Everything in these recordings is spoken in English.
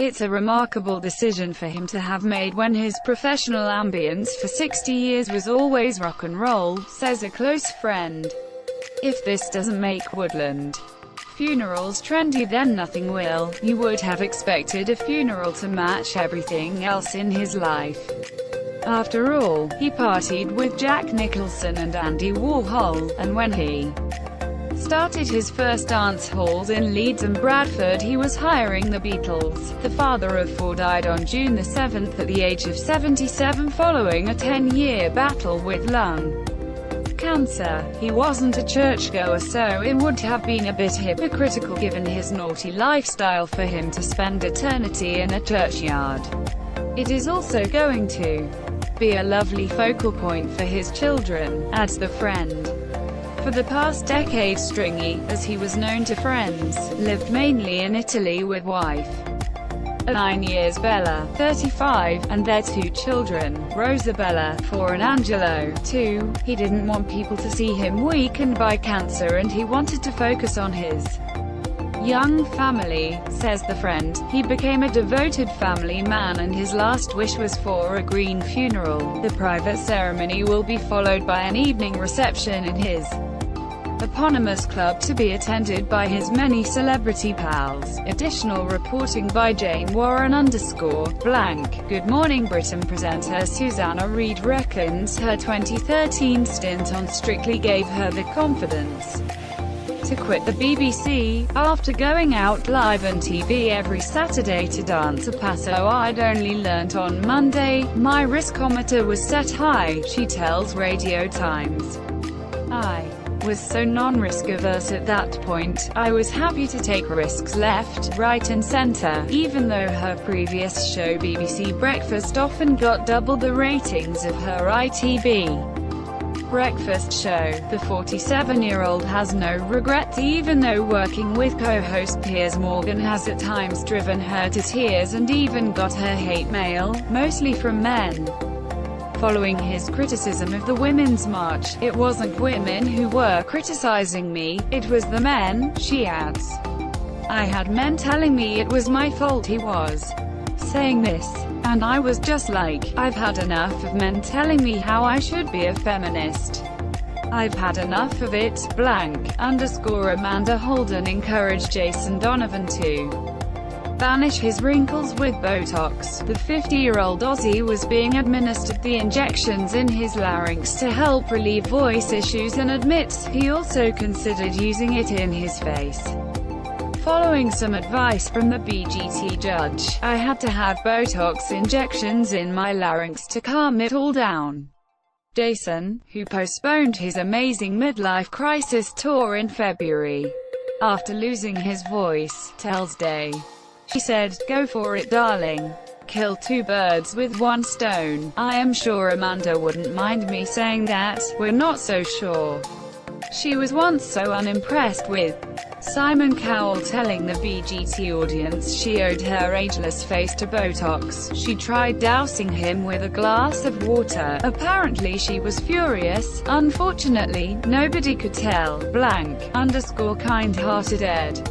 It's a remarkable decision for him to have made when his professional ambience for 60 years was always rock and roll, says a close friend. If this doesn't make Woodland funerals trendy, then nothing will. You would have expected a funeral to match everything else in his life. After all, he partied with Jack Nicholson and Andy Warhol, and when he started his first dance halls in Leeds and Bradford, he was hiring the Beatles. The father of four died on June 7 at the age of 77 following a 10-year battle with lung cancer. He wasn't a churchgoer, so it would have been a bit hypocritical given his naughty lifestyle for him to spend eternity in a churchyard. It is also going to be a lovely focal point for his children, adds the friend. For the past decade, Stringy, as he was known to friends, lived mainly in Italy with wife at 9 years Bella, 35, and their two children, Rosabella, 4 and Angelo, 2. He didn't want people to see him weakened by cancer and he wanted to focus on his young family, says the friend. He became a devoted family man and his last wish was for a green funeral. The private ceremony will be followed by an evening reception in his eponymous club to be attended by his many celebrity pals. Additional reporting by Jane Warren _blank. Good Morning Britain presenter Susanna Reid reckons her 2013 stint on Strictly gave her the confidence to quit the BBC, after going out live on TV every Saturday to dance a paso. I'd only learnt on Monday, my riskometer was set high, she tells Radio Times. I was so non-risk averse at that point, I was happy to take risks left, right and centre, even though her previous show BBC Breakfast often got double the ratings of her ITV breakfast show. The 47-year-old has no regrets, even though working with co-host Piers Morgan has at times driven her to tears and even got her hate mail, mostly from men. Following his criticism of the Women's March, "It wasn't women who were criticizing me, it was the men," she adds. "I had men telling me it was my fault he was saying this. And I was just like, I've had enough of men telling me how I should be a feminist. I've had enough of it." Amanda Holden encouraged Jason Donovan to banish his wrinkles with Botox. The 50-year-old Aussie was being administered the injections in his larynx to help relieve voice issues and admits he also considered using it in his face. Following some advice from the BGT judge, I had to have Botox injections in my larynx to calm it all down. Jason, who postponed his Amazing Midlife Crisis tour in February after losing his voice, tells Day. She said, "Go for it, darling. Kill two birds with one stone." I am sure Amanda wouldn't mind me saying that, we're not so sure. She was once so unimpressed with Simon Cowell telling the BGT audience she owed her ageless face to Botox. She tried dousing him with a glass of water. Apparently she was furious. "Unfortunately, nobody could tell, kind-hearted Ed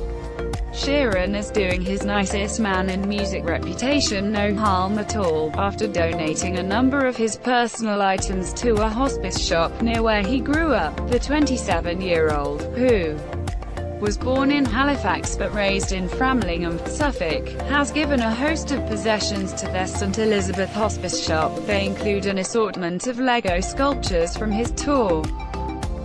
Sheeran is doing his nicest man in music reputation no harm at all, after donating a number of his personal items to a hospice shop near where he grew up. The 27-year-old, who was born in Halifax but raised in Framlingham, Suffolk, has given a host of possessions to their St Elizabeth hospice shop. They include an assortment of Lego sculptures from his tour,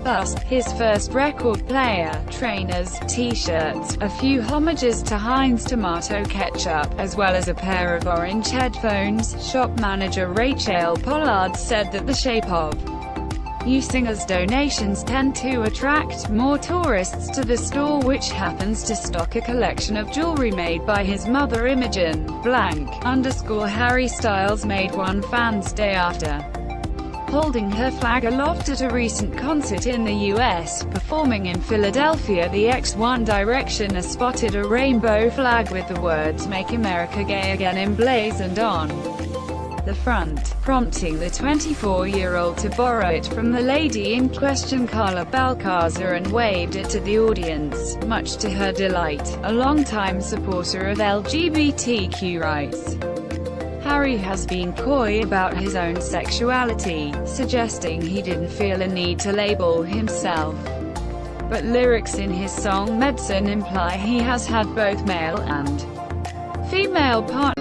plus his first record player, trainers, t-shirts, a few homages to Heinz tomato ketchup, as well as a pair of orange headphones. Shop manager Rachel Pollard said that the Shape of You singer's donations tend to attract more tourists to the store, which happens to stock a collection of jewelry made by his mother Imogen. Harry Styles made one Fans Day after holding her flag aloft at a recent concert in the US. Performing in Philadelphia, the ex-One Directioner spotted a rainbow flag with the words "Make America Gay Again" emblazoned on the front, prompting the 24-year-old to borrow it from the lady in question, Carla Balcazar, and waved it to the audience, much to her delight. A longtime supporter of LGBTQ rights, Harry has been coy about his own sexuality, suggesting he didn't feel a need to label himself. But lyrics in his song Medicine imply he has had both male and female partners.